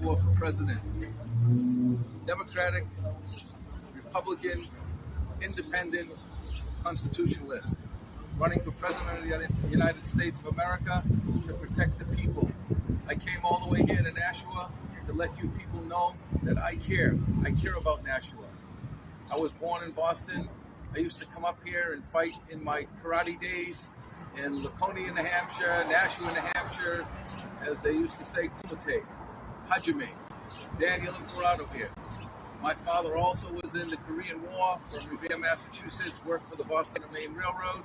2024 for president. Democratic, Republican, Independent, Constitutionalist. Running for president of the United States of America to protect the people. I came all the way here to Nashua to let you people know that I care. I care about Nashua. I was born in Boston. I used to come up here and fight in my karate days in Laconia, New Hampshire, Nashua, New Hampshire, as they used to say, Kumite, Hajime, Daniel Imperato here. My father also was in the Korean War from Revere, Massachusetts, worked for the Boston and Maine Railroad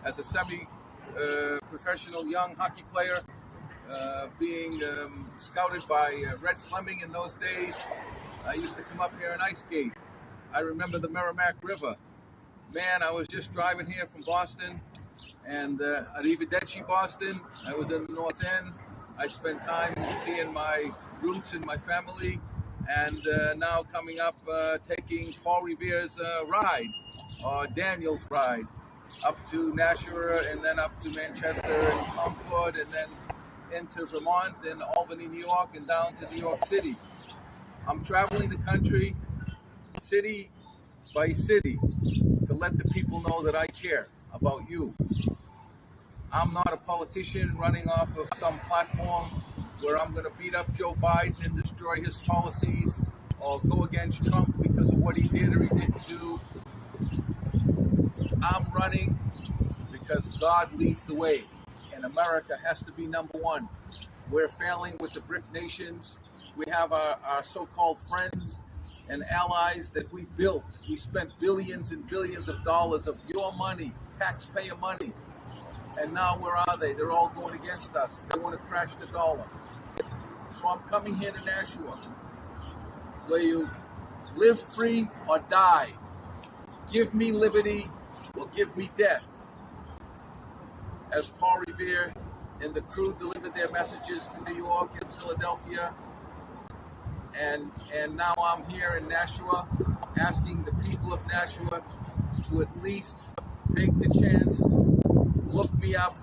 as a semi-professional young hockey player, being scouted by Red Fleming in those days. I used to come up here and ice skate. I remember the Merrimack River. Man, I was just driving here from Boston and Arrivederci, Boston. I was in the North End. I spent time seeing my roots and my family, and now coming up, taking Paul Revere's ride, or Daniel's ride, up to Nashua and then up to Manchester and Concord and then into Vermont and Albany, New York, and down to New York City. I'm traveling the country, city by city, to let the people know that I care about you. I'm not a politician running off of some platform where I'm going to beat up Joe Biden and destroy his policies or go against Trump because of what he did or he didn't do. I'm running because God leads the way, and America has to be number one. We're failing with the BRIC nations. We have our so-called friends and allies that we built. We spent billions and billions of dollars of your money, taxpayer money. And now where are they? They're all going against us. They want to crash the dollar. So I'm coming here to Nashua, where you live free or die. Give me liberty or give me death. As Paul Revere and the crew delivered their messages to New York and Philadelphia. And now I'm here in Nashua, asking the people of Nashua to at least take the chance, look me up,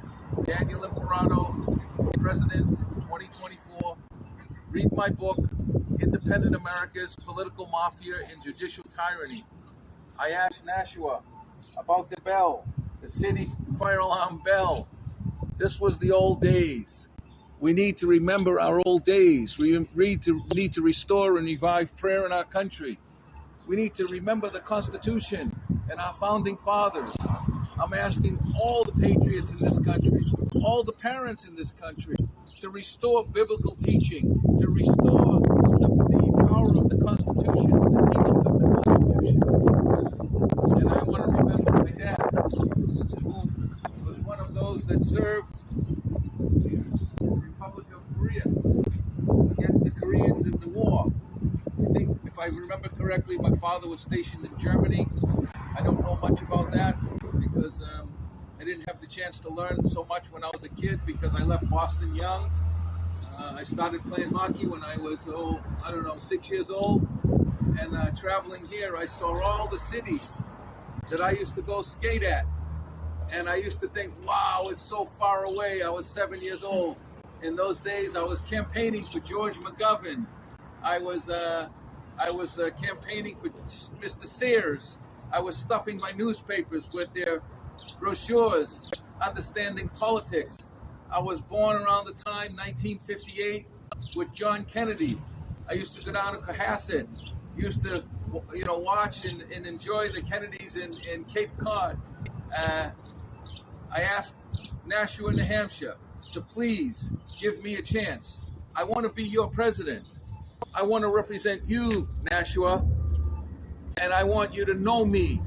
Daniel Imperato, President 2024, read my book, Independent America's Political Mafia and Judicial Tyranny. I asked Nashua about the bell, the city fire alarm bell. This was the old days. We need to remember our old days. We need to restore and revive prayer in our country. We need to remember the Constitution and our founding fathers. I'm asking all the patriots in this country, all the parents in this country, to restore biblical teaching, to restore the power of the Constitution, the teaching of the Constitution. And I want to remember my dad, who was one of those that served the Republic of Korea against the Koreans in the war. I think, if I remember correctly, my father was stationed in Germany. I don't know much about that because I didn't have the chance to learn so much when I was a kid because I left Boston young. I started playing hockey when I was, 6 years old. And traveling here, I saw all the cities that I used to go skate at. And I used to think, wow, it's so far away. I was 7 years old. In those days, I was campaigning for George McGovern. I was campaigning for Mr. Sears. I was stuffing my newspapers with their brochures, understanding politics. I was born around the time, 1958, with John Kennedy. I used to go down to Cohasset, used to, watch and enjoy the Kennedys in Cape Cod. I asked Nashua, New Hampshire, to please give me a chance. I want to be your president. I want to represent you, Nashua, and I want you to know me.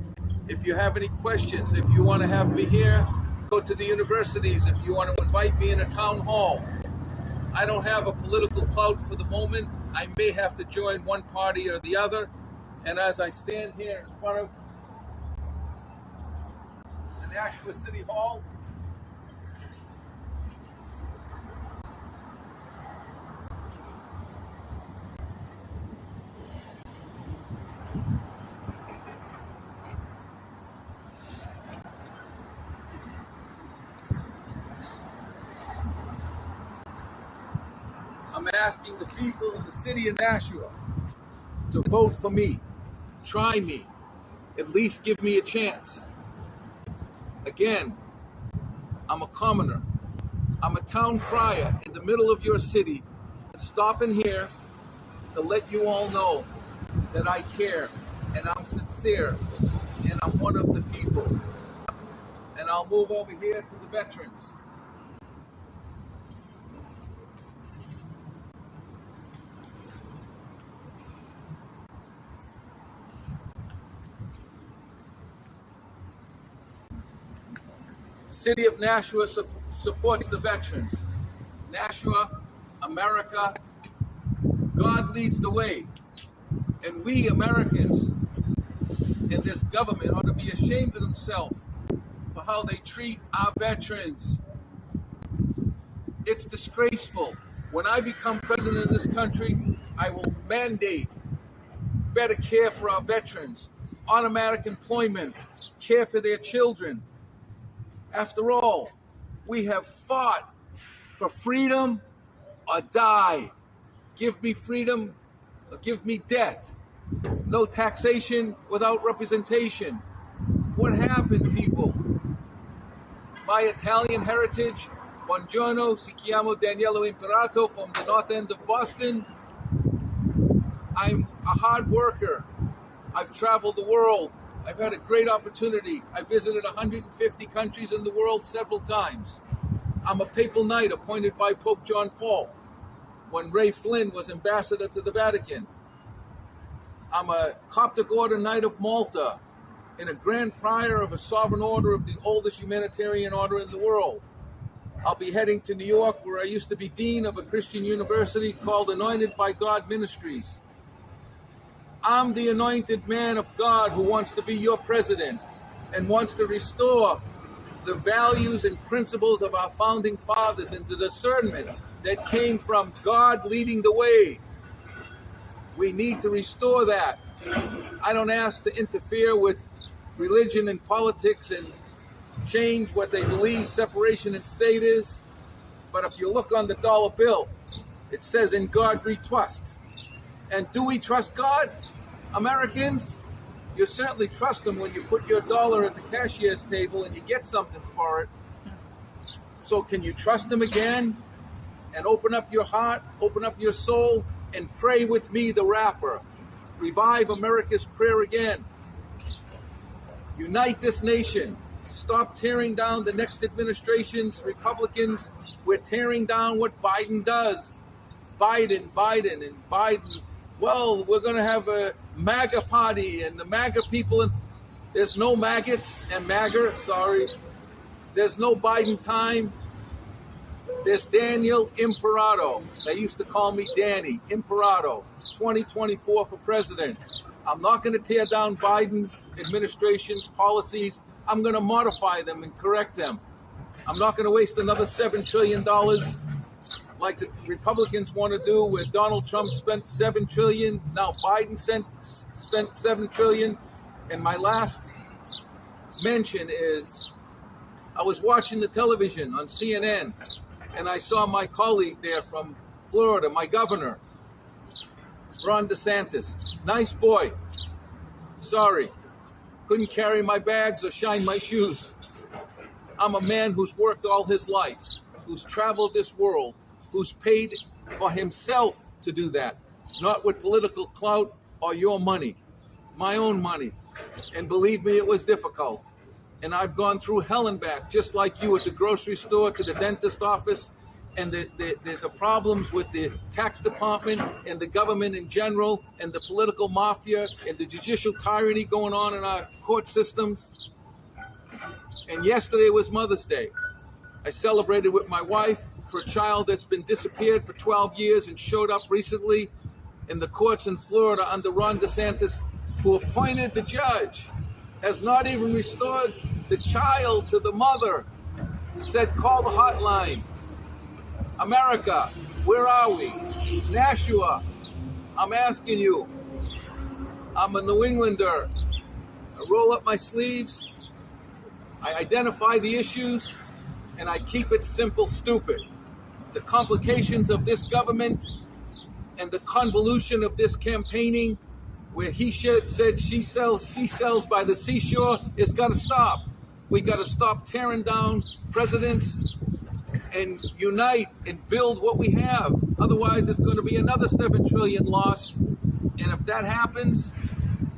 If you have any questions, if you want to have me here, go to the universities. If you want to invite me in a town hall. I don't have a political clout for the moment. I may have to join one party or the other. And as I stand here in front of the Nashua City Hall, I'm I'm asking the people in the city of Nashua to vote for me. Try me. At least give me a chance. Again, I'm a commoner. I'm a town crier in the middle of your city, stopping here to let you all know that I care and I'm sincere and I'm one of the people. And I'll move over here to the veterans. City of Nashua supports the veterans. Nashua, America, God leads the way. And we Americans in this government ought to be ashamed of themselves for how they treat our veterans. It's disgraceful. When I become president of this country, I will mandate better care for our veterans, automatic employment, care for their children. After all, we have fought for freedom or die. Give me freedom or give me death. No taxation without representation. What happened, people? My Italian heritage, buongiorno, si chiamo Daniele Imperato from the north end of Boston. I'm a hard worker. I've traveled the world. I've had a great opportunity. I visited 150 countries in the world several times. I'm a papal knight appointed by Pope John Paul when Ray Flynn was ambassador to the Vatican. I'm a Coptic Order Knight of Malta and a Grand Prior of a Sovereign Order of the oldest humanitarian order in the world. I'll be heading to New York, where I used to be dean of a Christian university called Anointed by God Ministries. I'm the anointed man of God who wants to be your president and wants to restore the values and principles of our founding fathers and the discernment that came from God leading the way. We need to restore that. I don't ask to interfere with religion and politics and change what they believe separation in state is. But if you look on the dollar bill, it says in God we trust. And do we trust God? Americans, you certainly trust them when you put your dollar at the cashier's table and you get something for it. So can you trust them again? And open up your heart, open up your soul, and pray with me, the rapper. Revive America's prayer again. Unite this nation. Stop tearing down the next administration's Republicans. We're tearing down what Biden does. Biden. Well, we're going to have a MAGA party, and the MAGA people, and there's no maggots and MAGA, sorry. There's no Biden time. There's Daniel Imperato. They used to call me Danny Imperato, 2024 for president. I'm not going to tear down Biden's administration's policies. I'm going to modify them and correct them. I'm not going to waste another $7 trillion like the Republicans want to do, where Donald Trump spent $7 trillion. Now Biden spent $7 trillion. And my last mention is, I was watching the television on CNN, and I saw my colleague there from Florida, my governor, Ron DeSantis. Nice boy. Sorry, couldn't carry my bags or shine my shoes. I'm a man who's worked all his life, who's traveled this world, who's paid for himself to do that, not with political clout or your money, my own money. And believe me, it was difficult. And I've gone through hell and back, just like you, at the grocery store, to the dentist office, and the problems with the tax department and the government in general, and the political mafia and the judicial tyranny going on in our court systems. And yesterday was Mother's Day. I celebrated with my wife for a child that's been disappeared for 12 years and showed up recently in the courts in Florida under Ron DeSantis, who appointed the judge, has not even restored the child to the mother. He said, call the hotline. America, where are we? Nashua, I'm asking you. I'm a New Englander. I roll up my sleeves. I identify the issues, and I keep it simple, stupid. the complications of this government and the convolution of this campaigning, where he said she sells by the seashore, it's got to stop. We got to stop tearing down presidents and unite and build what we have. Otherwise, it's going to be another $7 trillion lost. And if that happens,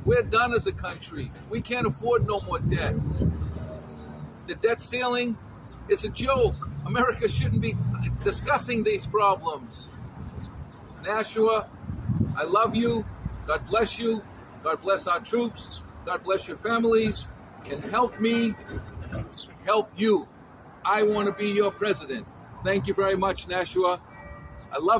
we're done as a country. We can't afford no more debt. The debt ceiling is a joke. America shouldn't be discussing these problems. Nashua, I love you. God bless you. God bless our troops. God bless your families. And help me help you. I want to be your president. Thank you very much, Nashua. I love